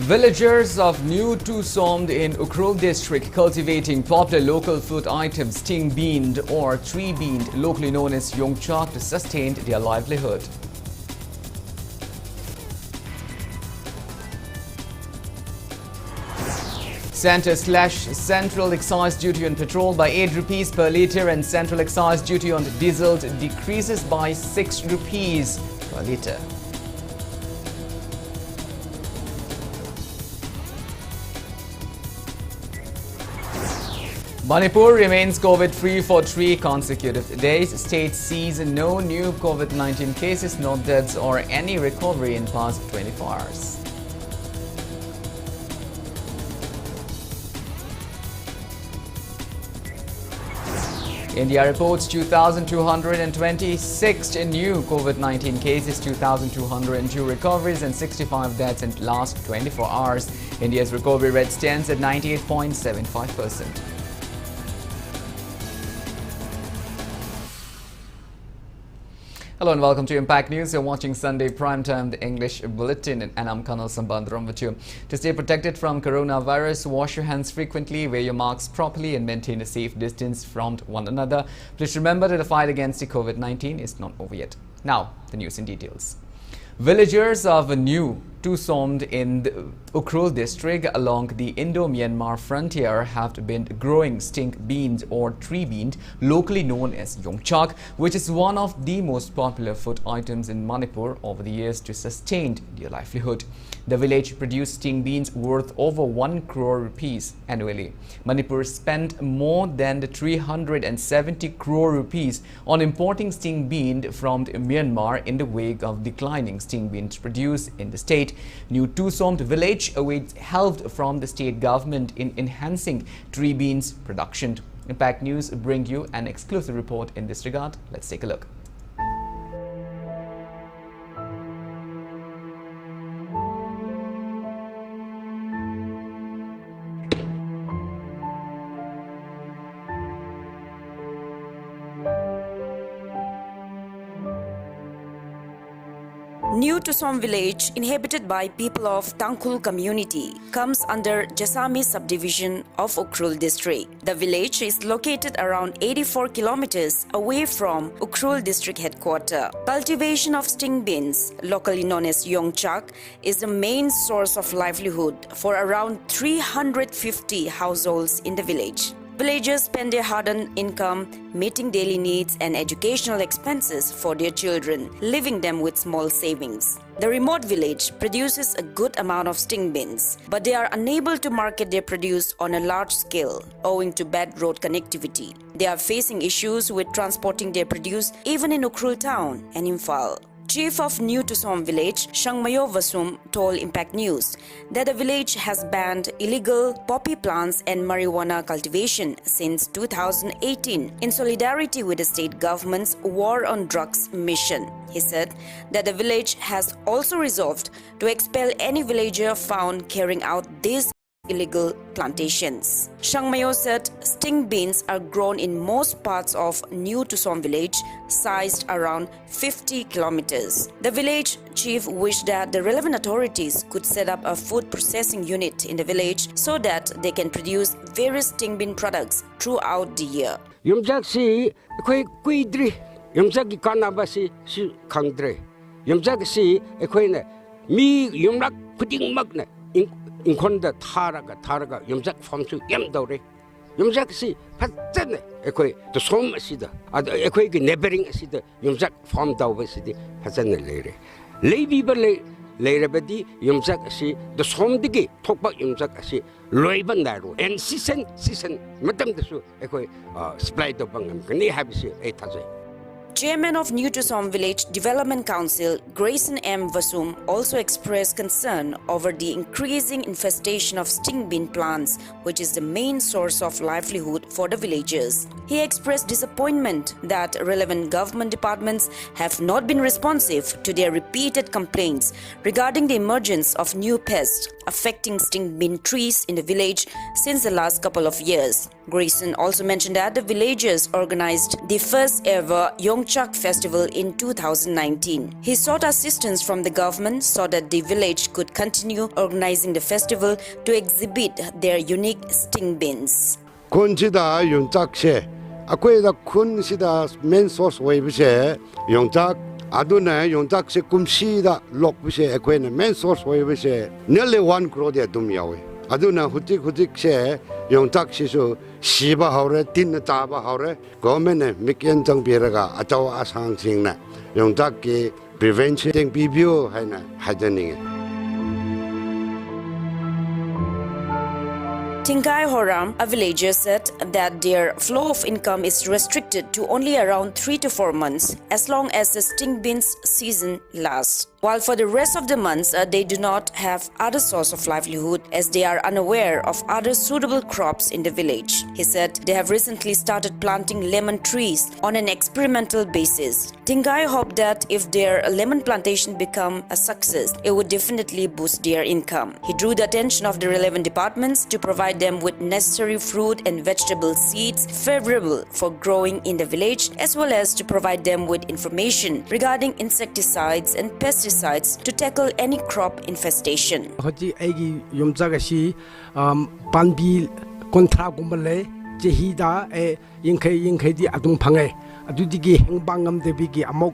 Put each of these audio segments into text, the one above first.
Villagers of New Tusom in Ukhrul district cultivating popular local food items sting beaned or tree beaned, locally known as yongchak, to sustain their livelihood. Central excise duty on petrol by 8 rupees per litre and central excise duty on diesel decreases by 6 rupees per litre. Manipur remains COVID-free for 3 consecutive days. State sees no new COVID-19 cases, no deaths or any recovery in past 24 hours. India reports 2,226 new COVID-19 cases, 2,202 recoveries and 65 deaths in the last 24 hours. India's recovery rate stands at 98.75%. Hello and welcome to Impact News. You're watching Sunday Primetime, the English Bulletin, and I'm KANEL SHAMBANDURAM with you. To stay protected from coronavirus, wash your hands frequently, wear your masks properly and maintain a safe distance from one another. Please remember that the fight against the COVID-19 is not over yet. Now, the news in details. Villagers of New Tusom in the Ukhrul district along the Indo-Myanmar frontier have been growing stink beans or tree beans, locally known as yongchak, which is one of the most popular food items in Manipur over the years to sustain their livelihood. The village produced sting beans worth over 1 crore rupees annually. Manipur spent more than 370 crore rupees on importing sting bean from Myanmar in the wake of declining sting beans produced in the state. New Tusom village awaits help from the state government in enhancing tree beans production. Impact News bring you an exclusive report in this regard. Let's take a look. New Tusom village, inhabited by people of Tangkhul community, comes under Jasami subdivision of Ukhrul district. The village is located around 84 kilometers away from Ukhrul district headquarters. Cultivation of sting beans, locally known as yongchak, is the main source of livelihood for around 350 households in the village. Villagers spend their hard-earned income meeting daily needs and educational expenses for their children, leaving them with small savings. The remote village produces a good amount of sting beans, but they are unable to market their produce on a large scale owing to bad road connectivity. They are facing issues with transporting their produce even in Ukhrul town and Imphal. Chief of New Tusom village, Shangmayo Vasum, told Impact News that the village has banned illegal poppy plants and marijuana cultivation since 2018 in solidarity with the state government's war on drugs mission. He said that the village has also resolved to expel any villager found carrying out these illegal plantations. Shangmayo said sting beans are grown in most parts of New Tusom village, sized around 50 kilometers. The village chief wished that the relevant authorities could set up a food processing unit in the village so that they can produce various sting bean products throughout the year. Yongchak si akhoi kuidri yongchak ki kanaba si khangdre yongchak si akhoi ne mi yongrak khuding mak ne 인콘다 타라가 염작 폼수 염도래 염작시 파전에 에코이 또 소마시다 아도 에코이 그 네버링 시다 염작 폼다오버시디 파전에 레레 레비벌레 레레바디 염작시 또 솜디기 톡박 염작시 로이번 나로 엔 시선 마담데수 에코이 스플라이도 방금 그니 하비시 에타제. Chairman of New Tusom Village Development Council, Grayson M. Vasum, also expressed concern over the increasing infestation of sting bean plants, which is the main source of livelihood for the villagers. He expressed disappointment that relevant government departments have not been responsive to their repeated complaints regarding the emergence of new pests affecting sting bean trees in the village since the last couple of years. Grayson also mentioned that the villagers organized the first ever Yongchak Yongchak festival in 2019. He sought assistance from the government so that the village could continue organizing the festival to exhibit their unique sting beans. Kunjida Yongchak she, akwai da kunsida main source way bishe Yongchak aduna Yongchak she kumsi da lok bishe akwai na main source way bishe nearly 1 crore de dum yawe. Aduna hutik she Yongchak she so shiba haure tin ta ba haure government ne mikyan jang biraga achaw asang sing na Yongchak ki prevention ting bibyo hai na hajaning. Tingkai Horam, a villager, said that their flow of income is restricted to only around 3 to 4 months as long as the sting beans season lasts. While for the rest of the months, they do not have other source of livelihood as they are unaware of other suitable crops in the village. He said they have recently started planting lemon trees on an experimental basis. Tingkai hoped that if their lemon plantation become a success, it would definitely boost their income. He drew the attention of the relevant departments to provide them with necessary fruit and vegetable seeds favorable for growing in the village, as well as to provide them with information regarding insecticides and pesticides to tackle any crop infestation. Hoji egi yomjaga si panbi kontra gumbale jehida yingkai di adung phangai adudigi hengbangam debigi amok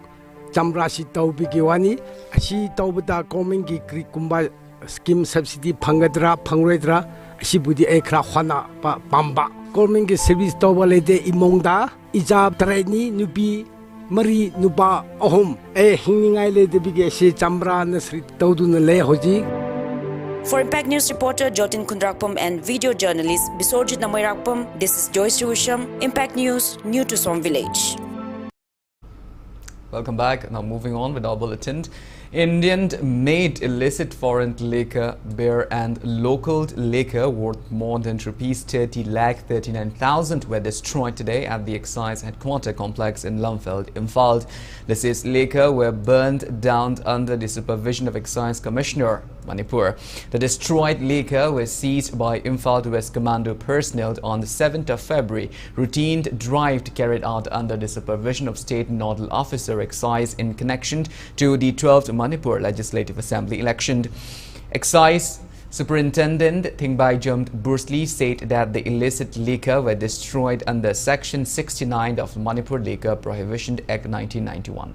chamra si tawbigi wani asi tawbada government gi kri kumba scheme subsidy phangadra phangredra asi budi ekra khwana pamba government gi service tawbale de imongda ijab traini nubi Mari nuba ahum hingingai le debige se chambra nasri tawduna le hoji. For Impact News reporter Jotin Kundrakpam and video journalist Bisorjit Namoirakpam, this is Joyce Rusham, Impact News, new to Som Village. Welcome back. Now moving on with our bulletin. Indian-made illicit foreign liquor, beer and local liquor worth more than rupees 30,39,000 were destroyed today at the excise headquarter complex in Lumfeld, Imphal. The seized liquor were burned down under the supervision of Excise Commissioner Manipur. The destroyed liquor was seized by Imphal West Commando personnel on the 7th of February. Routine drive carried out under the supervision of State Nodal Officer Excise in connection to the 12th Manipur Legislative Assembly election. Excise Superintendent Thingbai Jumd Bursli said that the illicit liquor were destroyed under Section 69 of Manipur Liquor Prohibition Act 1991.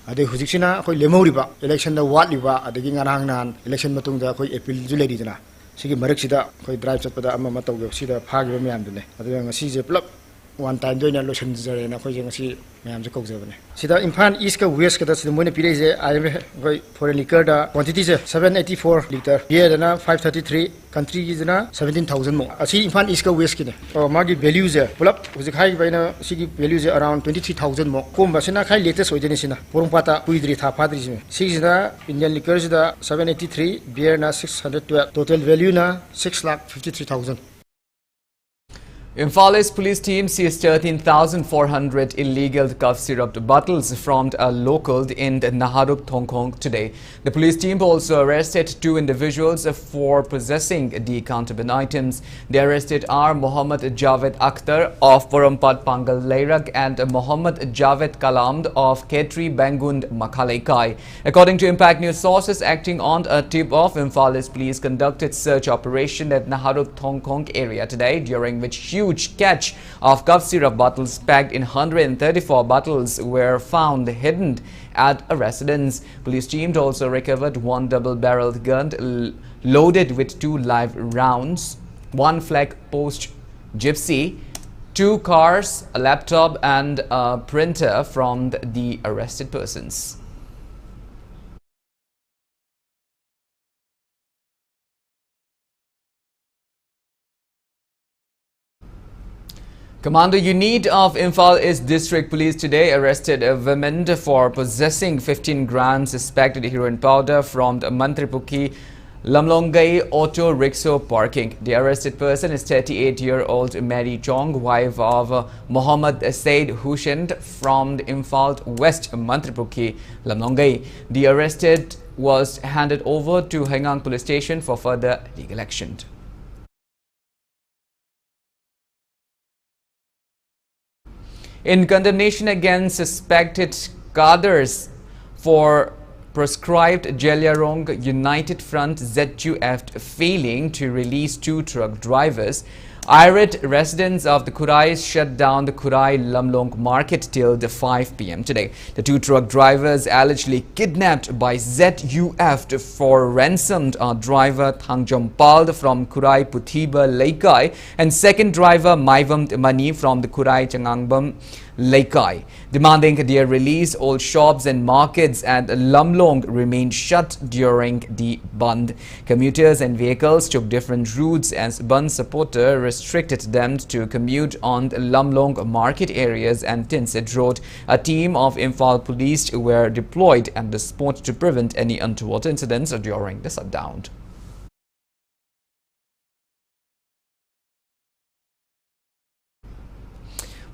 Ade hujikina koi lemoriba election da watliba adagi ngarang nan election matungda koi appeal juledi dina sigi marik sida koi drive chatpada amma matawge sida phagiba myam dune adu ngasi je plap one time doina lotion jare na koi ngasi myam je kokjabane sida Imphal East ka West ka da sida moine pire je IM koi foreign liquor da quantity je 784 liter beer dana 533 country ki dana 17000 mo asi Imphal East ka West ki ne magi value je plap hujik hai baina sigi value je around 23000 mo komba sina khai latest oideni sina porongpata kuidri tha phadri sime sigi da Indian liquor da 783 beer na 612 total value na 6,53,000. Imphal police team seized 13,400 illegal cough syrup bottles from a local in Naharuk, Thongkong today. The police team also arrested 2 individuals for possessing the counterfeit items. They arrested are Mohammad Javed Akhtar of Porompat Pangal Lairag and Mohammad Javed Kalamd of Ketri Bangund Makhalaikai. According to Impact News sources acting on a tip-off, Imphal police conducted search operation at Naharuk, Thongkong area today, during which huge catch of cough syrup bottles packed in 134 bottles were found hidden at a residence. Police team also recovered 1 double-barreled gun loaded with 2 live rounds, 1 flag post gypsy, 2 cars, a laptop and a printer from the arrested persons. Commander Unit of Imphal East District Police today arrested a woman for possessing 15 grams suspected heroin powder from the Mantripukhi Lamlongai auto rickshaw parking. The arrested person is 38-year-old Mary Chong, wife of Mohammad Said Hussein from the Imphal West Mantripukhi Lamlongai. The arrested was handed over to Hengang Police Station for further legal action. In condemnation against suspected cadres for proscribed Jeliarong United Front ZUF failing to release 2 truck drivers, irate residents of the Kurai shut down the Kurai Lamlong market till 5 p.m. today. The 2 truck drivers allegedly kidnapped by ZUF for ransomed are driver Thang Jompal from Kurai Puthiba Laikai and second driver Maivam Mani from the Kurai Changangbam Laikai. Demanding their release, all shops and markets at Lamlong remained shut during the Band. Commuters and vehicles took different routes as Band supporter restricted them to commute on Lamlong market areas and Tinset Road. A team of Imphal police were deployed at the spot to prevent any untoward incidents during the shutdown.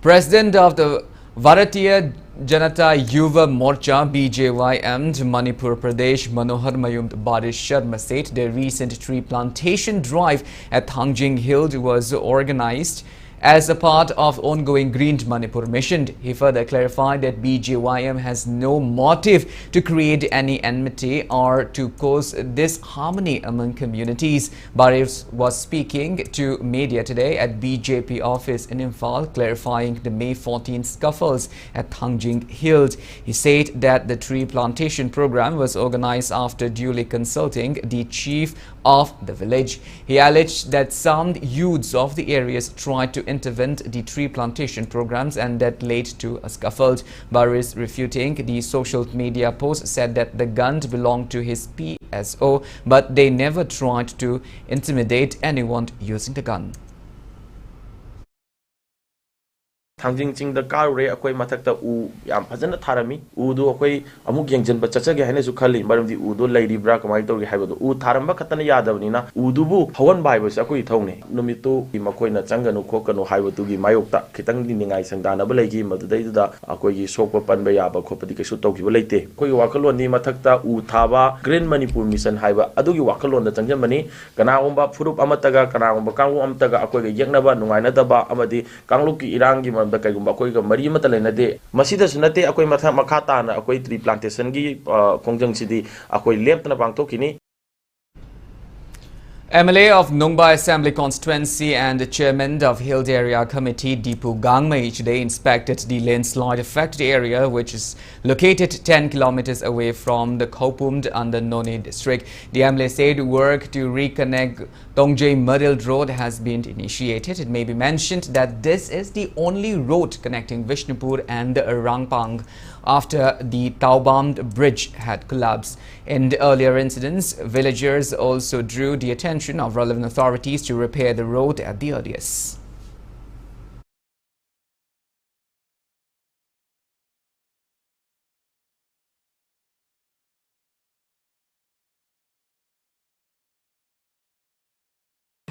President of the Bharatiya Janata Yuva Morcha BJYM Manipur Pradesh Manohar Mayum Barish Sharma said the recent tree plantation drive at Thangjing Hill was organized as a part of ongoing Green Manipur mission. He further clarified that BJYM has no motive to create any enmity or to cause disharmony among communities. Barish was speaking to media today at BJP office in Imphal, clarifying the May 14 scuffles at Thangjing Hills. He said that the tree plantation program was organized after duly consulting the chief of the village. He alleged that some youths of the areas tried to intervene the tree plantation programs and that led to a scuffle. Baris, refuting the social media post, said that the gun belonged to his PSO, but they never tried to intimidate anyone using the gun. Thangjing Ching the car ray akoi mathakta u yam phajana tharami u do akoi amuk yengjan bachachage haine su khali maram di u do lady bra kamai tor gi haibado u tharamba khatana yadabni na u du bu hawan bai bas akoi thone numitu makoi na changanu khokanu haibatu gi mayokta khitang di ningai sangdana ba leigi madudai da akoi gi sokpa panba yaba khopadi kesu tawki ba leite koi wakalon ni mathakta u thaba Green Manipur mission haiba adugi wakalon da changjam mani kana omba furup amataga kana omba kanglu amtaga akoi gi yeknaba nungaina daba amadi kanglu ki irang gi da kai gumba koi ga mari mata lena de masida sunate akoi matha makhata na akoi tree plantation gi kongjang sidi akoi leptna bangthokini. MLA of Nungba Assembly Constituency and the Chairman of Hill Area Committee Deepu Gangmei today inspected the landslide affected area, which is located 10 kilometers away from the Khopumd under Noni district. The MLA said work to reconnect Tongjay Mudil Road has been initiated. It may be mentioned that this is the only road connecting Vishnupur and Rangpang after the Taubam bridge had collapsed. In the earlier incidents, villagers also drew the attention of relevant authorities to repair the road at the earliest.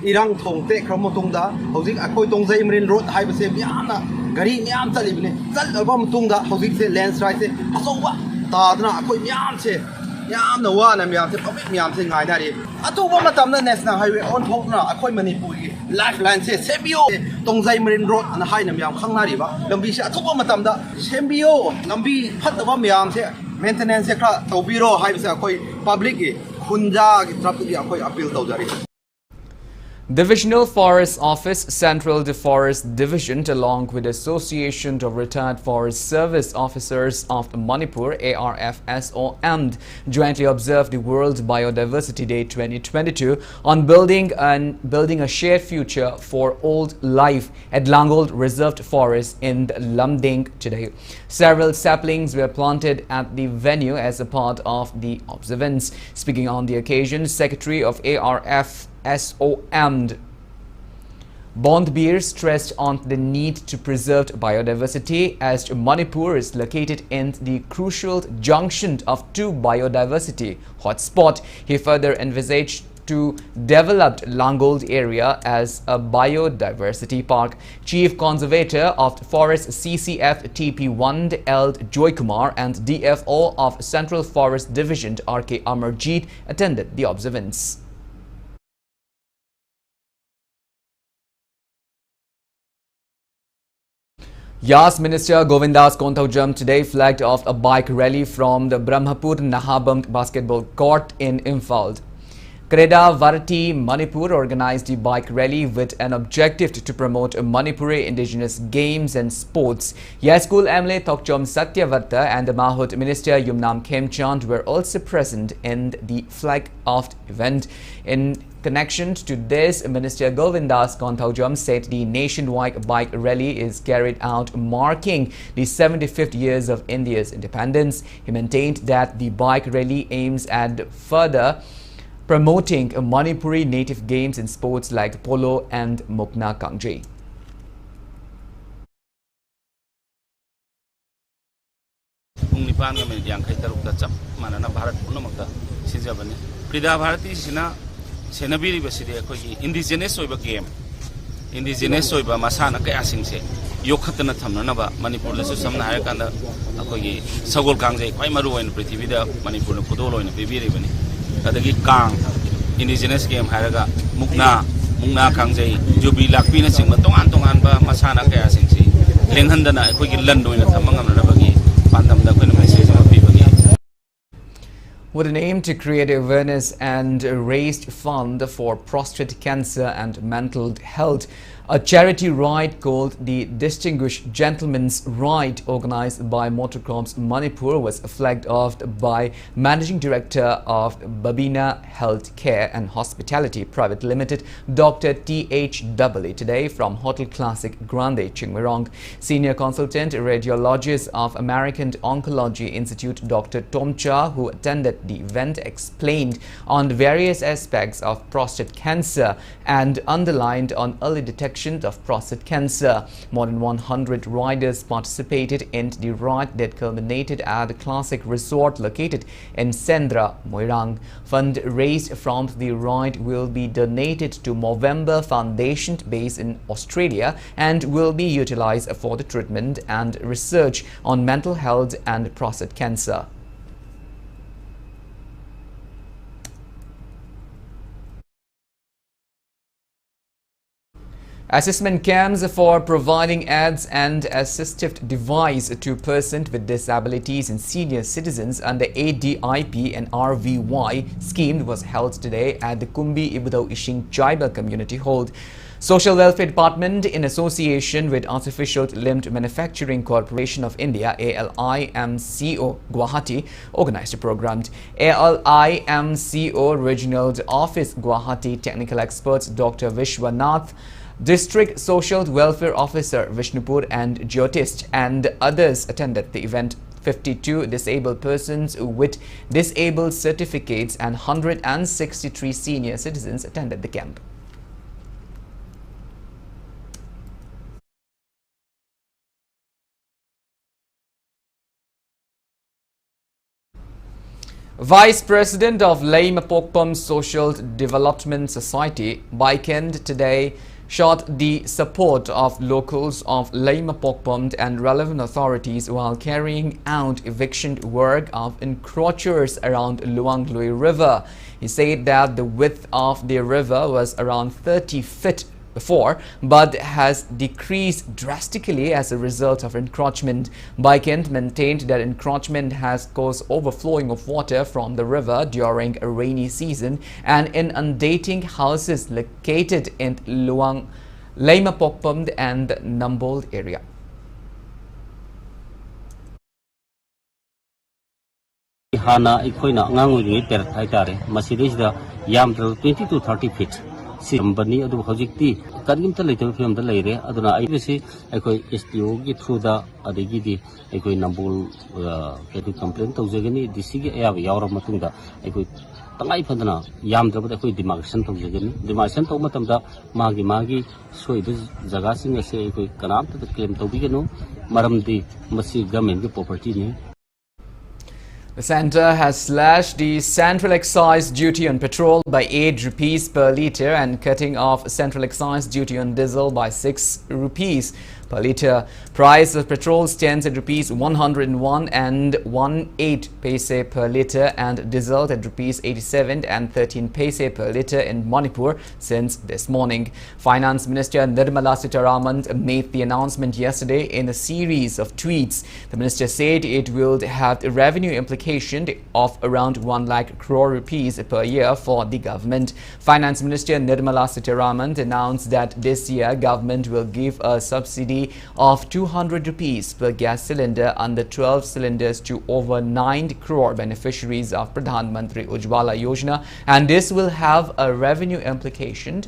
Irang thong te khram tung da hojik akoi Tongjay Marine Road haiba se myamna gari myam chalibne chalba tung da hojik se landslide se asowa tadna akoi myam se myamna wana myam se public myam se ngai na ri atuba matam na national highway on thokna akoi Manipuri lifeline se sebio Tongjay Marine Road an haina myam khangna ri ba lambi se atuba matam da sebio lambi phataba myam se maintenance se kha tobiro haiba se akoi public gi khunja gi traffic gi akoi appeal tawjari. Divisional Forest Office, Central Forest Division, along with Association of Retired Forest Service Officers of Manipur (ARFSOM), jointly observed the World Biodiversity Day 2022 on building a shared future for old life at Langold Reserved Forest in Lamding today. Several saplings were planted at the venue as a part of the observance. Speaking on the occasion, Secretary of ARFSOM Bondbeer stressed on the need to preserve biodiversity as Manipur is located in the crucial junction of two biodiversity hotspots. He further envisaged to develop Langold area as a biodiversity park. Chief Conservator of Forest CCF TP1 L. Joykumar and DFO of Central Forest Division RK Amarjeet attended the observance. Yas Minister Govindas Konthaujam today flagged off a bike rally from the Brahmapur Nahabam basketball court in Imphal. Kreda Varati Manipur organized the bike rally with an objective to promote Manipuri indigenous games and sports. Yaskul MLA Tokchom Satyavarta and the Mahut Minister Yumnam Khemchand were also present in the flag-off event. In connection to this, Minister Govindas Konthaujam said the nationwide bike rally is carried out marking the 75th years of India's independence. He maintained that the bike rally aims at further promoting Manipuri native games and sports like polo and mukna kangje. Indigenous soiba masana kaya singse yokhatana thamnanaba Manipur da samna haya kanda akoi sagol kangje kwai maru oin prithvi da Manipur na khudol oin bibiri bani adagi kang indigenous game haraga mukna kangje jubi lakpi na singma tongan ba masana kaya singse lenghandana akoi gi land oin thamangam na bagi pandam da koi message ma bibagi. With an aim to create awareness and raised fund for prostate cancer and mental health, a charity ride called the Distinguished Gentleman's Ride, organized by Motorcorps Manipur, was flagged off by Managing Director of Babina Healthcare and Hospitality Private Limited, Dr. THWA, today from Hotel Classic Grande, Chingmirong. Senior Consultant Radiologist of American Oncology Institute, Dr. Tomcha, who attended the event, explained on various aspects of prostate cancer and underlined on early detection of prostate cancer. More than 100 riders participated in the ride that culminated at the Classic Resort located in Sendra, Moirang. Fund raised from the ride will be donated to Movember Foundation based in Australia and will be utilized for the treatment and research on mental health and prostate cancer. Assessment camps for providing aids and assistive device to persons with disabilities and senior citizens under ADIP and RVY scheme was held today at the Kumbi Ibudau Ishing Tribal Community Hall. Social Welfare Department, in association with Artificial Limbed Manufacturing Corporation of India (ALIMCO) Guwahati, organized the program. ALIMCO Regional Office Guwahati technical experts Dr. Vishwanath, District Social Welfare Officer Vishnupur and Jyotist and others attended the event. 52 disabled persons with disabled certificates and 163 senior citizens attended the camp. Vice President of Laima Pokpam Social Development Society, Baikend, today sought the support of locals of Laima Pokpam and relevant authorities while carrying out eviction work of encroachers around Luang Lui River. He said that the width of the river was around 30 feet before, but has decreased drastically as a result of encroachment. Baikent maintained that encroachment has caused overflowing of water from the river during a rainy season and inundating houses located in Luang, Laima Pokpam and Nambold area. Hana ikoina ngangu ter thaitare masidisda yam 20 to 30 feet. Sambani adu hojikti karimta leitu film da leire aduna aibisi ekoi STO gi through da adigi di ekoi nambul kedu complaint tawjagani disigi ayab yawra matungda ekoi tangai phadana yam da ekoi demarcation tawjagani demarcation taw matamda magi soidu jaga sing ase ekoi kanam ta claim tawbiganu maramdi masi government gi property ni. The centre has slashed the central excise duty on petrol by 8 rupees per litre and cutting off central excise duty on diesel by 6 rupees per litre. Price of petrol stands at rupees 101 and 18 paise per litre and diesel at rupees 87 and 13 paise per litre in Manipur since this morning. Finance Minister Nirmala Sitharaman made the announcement yesterday in a series of tweets. The minister said it will have a revenue implication of around 1 lakh crore rupees per year for the government. Finance Minister Nirmala Sitharaman announced that this year government will give a subsidy of 200 rupees per gas cylinder under 12 cylinders to over 9 crore beneficiaries of Pradhan Mantri Ujjwala Yojana, and this will have a revenue implication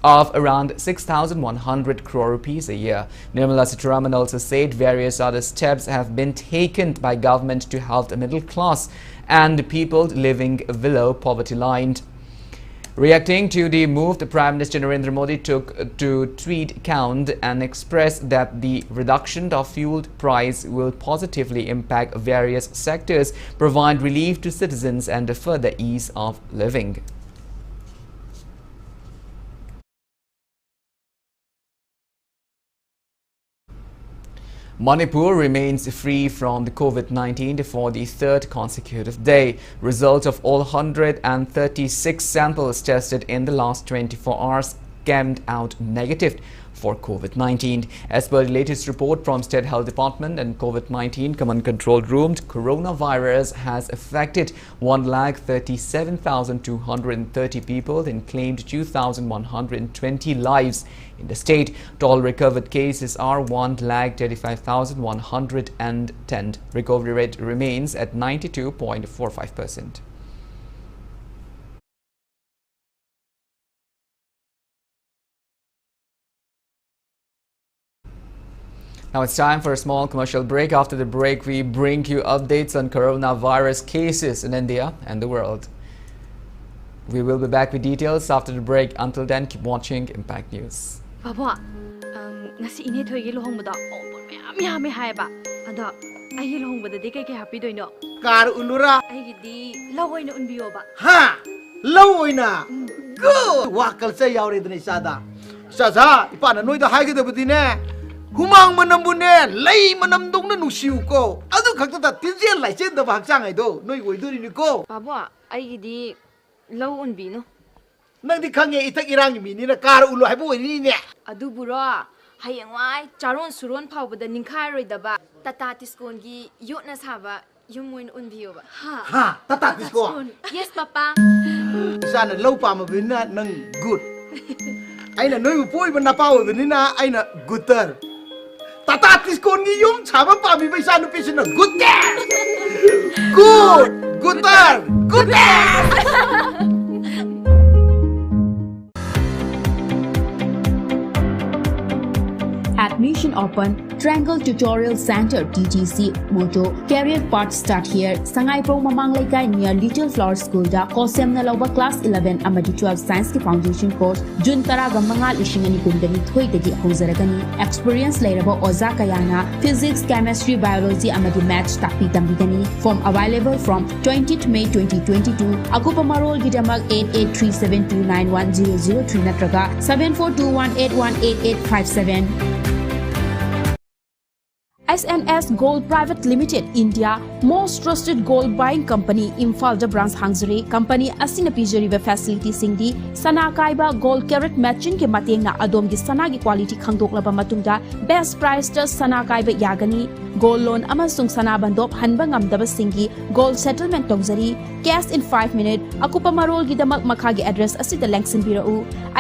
of around 6,100 crore rupees a year. Nirmala Sitharaman also said various other steps have been taken by government to help the middle class and people living below poverty line. Reacting to the move, the Prime Minister Narendra Modi took to tweet account and expressed that the reduction of fuel price will positively impact various sectors, provide relief to citizens and further ease of living. Manipur remains free from the COVID-19 for the third consecutive day. Results of all 136 samples tested in the last 24 hours came out negative for COVID-19. As per the latest report from State Health Department and COVID-19 Command Control Room, coronavirus has affected 1,37,230 people and claimed 2,120 lives in the state. Total recovered cases are 1,35,110. Recovery rate remains at 92.45%. Now it's time for a small commercial break. After the break, we bring you updates on coronavirus cases in India and the world. We will be back with details after the break. Until then, keep watching Impact News. Papa, ngasi ine thoigi lohongbada mya hai ba ada ai lohongbada de kai happy doino Kar ulura. ai di lawoina unbiyo ba Ha! Lawoina. Good. Wakal sa yaure dne sada. Saza ipana noida haige de budine. Humang manambune lay manamdong na nusiu ko. Adu khakta ta tinjel lai chen da bangsang ai do. Noi goi duri ni ko. Papa, ai di law unbi no. Nang di khange itak irang mi ni na kar ulu hai bo ni ne. Adu buro hayangwai charon suron phawbada ningkhai roi daba tata tiskon gi yotna saba yumoin unbiyo ba Ha, tata tisko. Yes papa. Sana law pa ma bin na nang good. Aina noi poi ban na paw ni na aina gooder. Tata tiskon gi yum chaba pa mi bai sanu pisin na gooder. Good, gooder, gooder. Admission open. Triangle Tutorial Center TTC Moto Career Path Start Here Sangai Pro Mamang Laikai near Little Flower School da Kosem na Lauba Class 11 amadi 12 Science ki Foundation Course Jun Taraga Mangal Ishingani Kundani Thoi dagi Hozaragani Experience Lairabo Oza Kayana Physics, Chemistry, Biology amadi Maths Tapi Tambigani Form available from 20th May 2022 Akupa Marol Gidamak 8837291003 natraga 7421818857. SNS Gold Private Limited India most trusted gold buying company Imphal branch Hangzari company asina pijariba facility singdi sana kaiba gold carat matching ke matengna adom gi sana gi quality khangdoklaba matungda best price ta sana kaiba yagani gold loan amasung sana bandop hanba ngamdaba singi gold settlement tongzari cash in 5 minutes akupa marol gi damak makha gi address asida langsin birau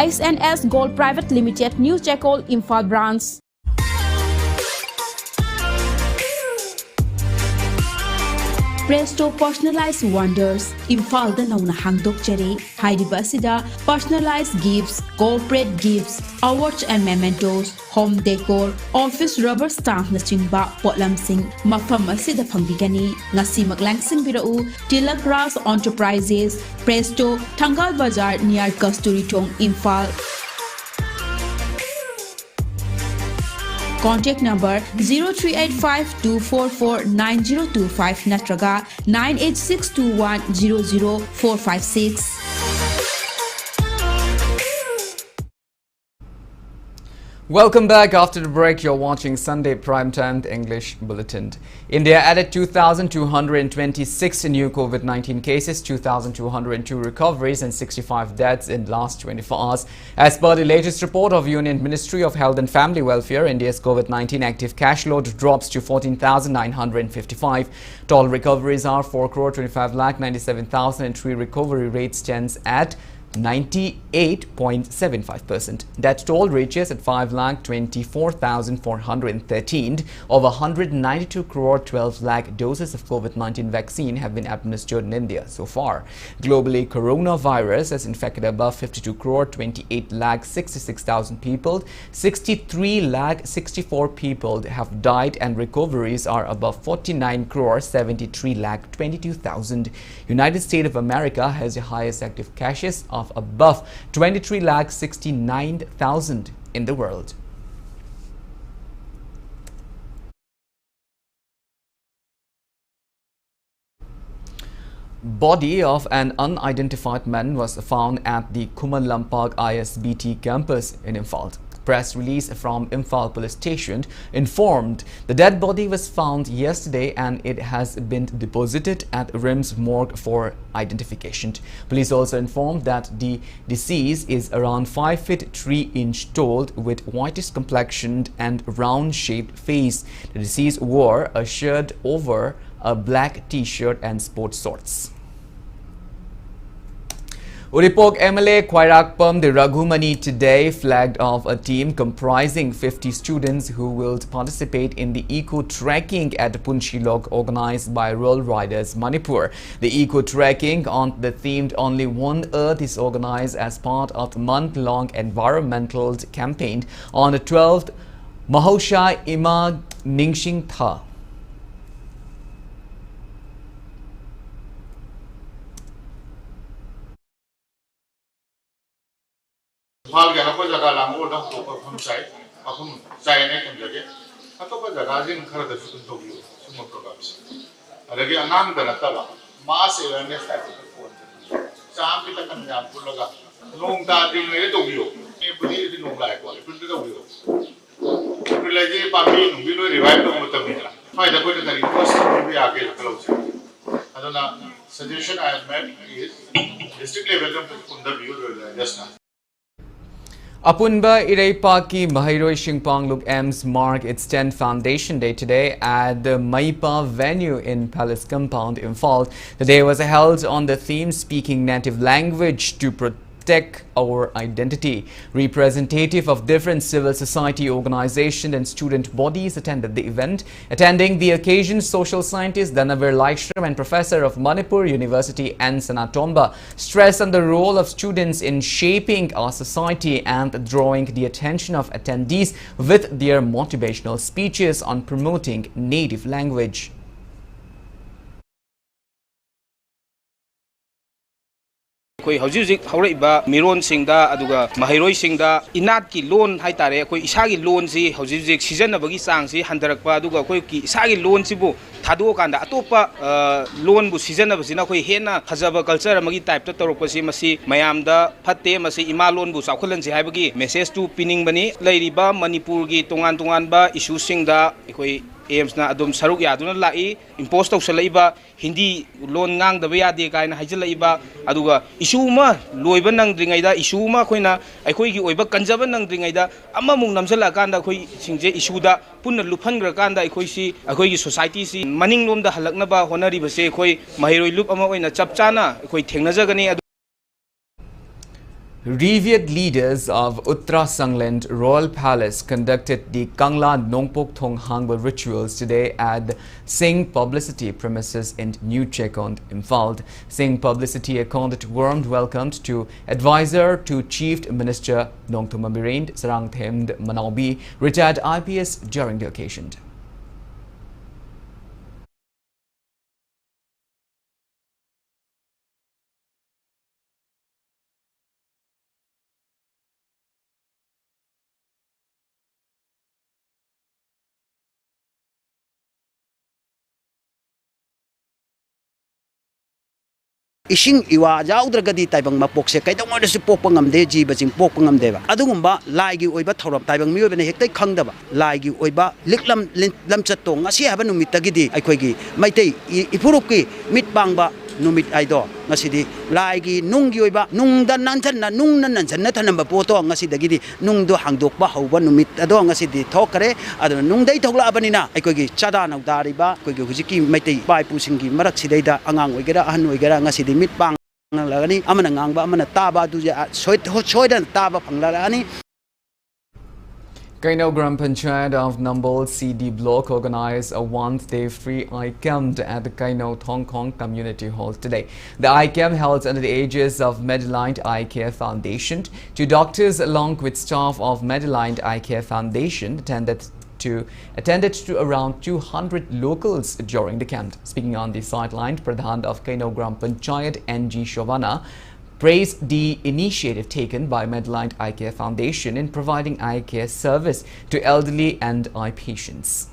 SNS Gold Private Limited New Checkol Imphal branch. Presto Personalized Wonders Imphal da nauna hangdok chere haidiba sida personalized gifts, corporate gifts, awards and mementos, home decor, office rubber stamp na chingba potlam sing mafam asida phangbigani ngasi maglangsing birau Tilak Ras Enterprises Presto Thangal Bazar near Kasturi Thong Imphal. Contact number 0385-244-9025 natraga 98621-00456. Welcome back. After the break, you're watching Sunday Primetime English Bulletin. India added 2,226 new COVID-19 cases, 2,202 recoveries and 65 deaths in the last 24 hours. As per the latest report of Union Ministry of Health and Family Welfare, India's COVID-19 active cash load drops to 14,955. Total recoveries are 4,25,97,003. Recovery rate stands at 98.75%. That toll reaches at 5,24,413. Over 192 crore 12 lakh doses of COVID-19 vaccine have been administered in India so far. Globally, coronavirus has infected above 52 crore 28 lakh 66,000 people. 63 lakh 64 people have died, and recoveries are above 49 crore 73 lakh 22,000. United States of America has the highest active cases of above 23 lakh 69,000 in the world. Body of an unidentified man was found at the Kumalampak ISBT campus in Imphal. Press release from Imphal police station informed the dead body was found yesterday and it has been deposited at RIMS morgue for identification. Police also informed that the deceased is around 5 feet 3 inch tall with whitish complexion and round-shaped face. The deceased wore a shirt over a black t-shirt and sports shorts. Uripok MLA Khwairakpam the Raghumani today flagged off a team comprising 50 students who will participate in the eco-trekking at Punchilok organized by Rural Riders Manipur. The eco-trekking on the themed Only One Earth is organized as part of the month-long environmental campaign on the 12th Mahosha Ima Ningsing Tha. Hal ga ko jaga lango da ko ko khum sai akhum sai ne kem jage ato ko jaga jin khar da su to biyo sumo program se adagi anang da natala mass awareness ta ko sam ki ta kan jam pul laga long ta ding ne to biyo ne budi di nong lai ko pul da biyo pul la je pa mi nong bi lo revive to mutam ni la fai da ko da ri first bi aage la se adona suggestion I have made is district level to kunda biyo just now. Apunba Iraipaki Mahiroi Shingpangluk M's mark its 10th Foundation Day today at the Maipa venue in Palace Compound in Imphal. The day was held on the theme Speaking Native Language to Protect Our Identity. Representative of different civil society organizations and student bodies attended the event. Attending the occasion, social scientist Danavir Laikshram and professor of Manipur University N. Sanatomba stressed on the role of students in shaping our society and drawing the attention of attendees with their motivational speeches on promoting native language. Koi haujuk hauraiba miron singda aduga mahiroi singda inat ki loan haitare koi isagi loan si haujuk season abagi sang si handarakpa aduga koi ki isagi loan sibu thado kanda atopa loan bu season abasina koi hena khajaba culture amagi type ta torokpasi masi mayamda phatte masi ima loan bu chawkhulan si haibagi message to pinning bani lairiba manipur gi tongan ba issue singda koi aims na adum saruk yaduna lai impose tawsalaiba hindi loan ngang da yade kaina haijalaiba aduga issue ma loiba nang dringaida issue ma khoina aikoi gi oiba kanjaba nang dringaida amma mung namsala kanda khoi singje issue da punna luphangra kanda aikoi si aikoi gi society si maning lom da halakna ba honari base khoi mahiroi lup ama oina chapchana khoi thengnajagani. Revered leaders of Uttara Sangland Royal Palace conducted the Kangla Nongpok Thong Hangba rituals today at the Singh Publicity premises in New Chekond, Imphal. Singh Publicity accorded warm welcome to advisor to Chief Minister Nongthoma Birend Sarang Themd Manaubi, retired IPS, during the occasion. ising iwa yaudragadi taibang mapokse kaidongordasu pokpa ngamde jibasing pokpa ngamdeba adugumba laigi oiba thorom taibang miobene hektai khangdaba laigi oiba liklam lamchatto ngasi haba numitagidi aikhoigi maitei ipurukki mitbangba numit aido ngasidi laigi nunggi oiba nungda nanchanna nungna nanchanna thanamba poto ngasidagidi nungdo hangdokba hauba numit ado ngasidi thokare aduna nungdai thokla abanina aikhoigi chada naudariba koigi hujiki maitei pai pusingi marak sidaida angang oigera ahan oigera ngasidi mitbang lagani amana ngangba amana taba du soidan taba phanglarani. KANEL Gram Panchayat of Nambol CD Block organized a one-day free eye camp at the KANEL Hong Kong Community Hall today. The eye camp held under the aegis of Medaligned Eye Care Foundation. 2 doctors along with staff of Medaligned Eye Care Foundation attended to around 200 locals during the camp. Speaking on the sideline, Pradhan of KANEL Gram Panchayat NG Shovana praised the initiative taken by Medaligned Eye Care Foundation in providing eye care service to elderly and eye patients.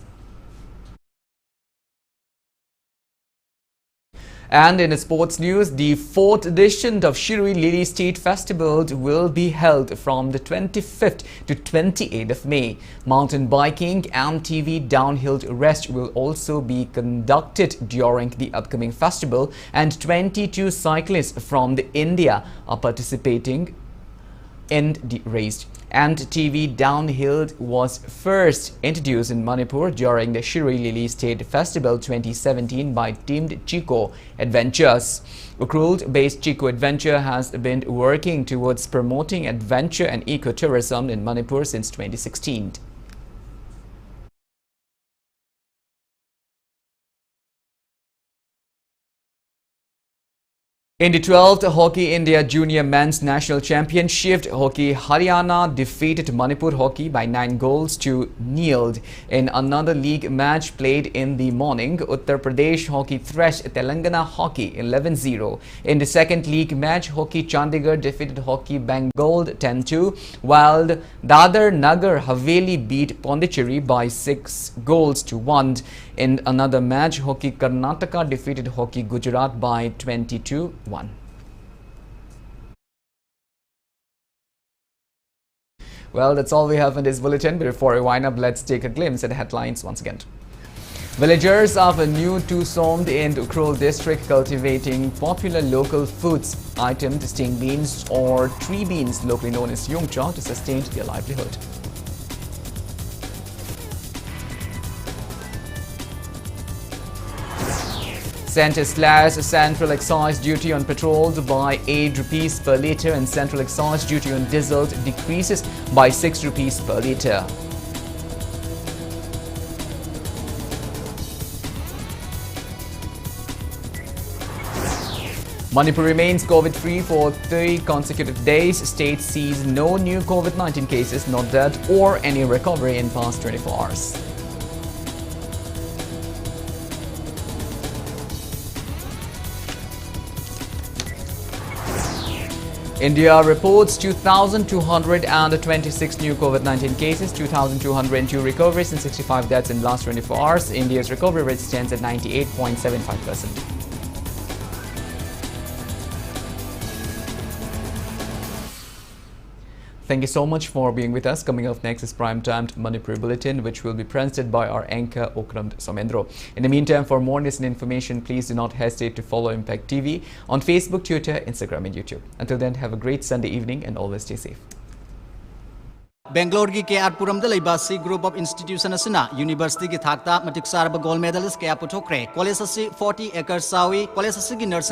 And in sports news, the 4th edition of Shirui Lily State Festival will be held from the 25th to 28th of May. Mountain biking and TV downhill race will also be conducted during the upcoming festival, and 22 cyclists from India are participating in the race. And TV downhill was first introduced in Manipur during the Shirui Lily State Festival 2017 by Teamed Chico Adventures. Ukrul-based Chico Adventure has been working towards promoting adventure and ecotourism in Manipur since 2016. In the 12th Hockey India Junior Men's National Championship, Hockey Haryana defeated Manipur Hockey by 9-0 in another league match played in the morning. Uttar Pradesh Hockey thrashed Telangana Hockey 11-0. In the second league match, Hockey Chandigarh defeated Hockey Bengal 10-2, while Dadar Nagar Haveli beat Pondicherry by 6-1. In another match, Hockey Karnataka defeated Hockey Gujarat by 22-1. Well, that's all we have in this bulletin. Before we wind up, let's take a glimpse at the headlines once again. Villagers of a New Tucson in Ukrul district cultivating popular local foods items, sting beans or tree beans, locally known as yungcha, to sustain their livelihood. Center slash central excise duty on petrol by 8 rupees per litre, and central excise duty on diesel decreases by 6 rupees per litre. Manipur remains COVID-free for 3 consecutive days. State sees no new COVID-19 cases, no death or any recovery in past 24 hours. India reports 2,226 new COVID-19 cases, 2,202 recoveries and 65 deaths in the last 24 hours. India's recovery rate stands at 98.75%. Thank you so much for being with us. Coming up next is Primetime Manipuri Bulletin, which will be presented by our anchor Okram Somendro. In the meantime, for more news and information, please do not hesitate to follow Impact TV on Facebook, Twitter, Instagram and YouTube. Until then, have a great Sunday evening and always stay safe. Bangalore ki KR Puram da laiba si group of institution asina university ki thakta matik sarba gold medalist kaya puthokre. College asi 40 acres sawi. College asi ki nursing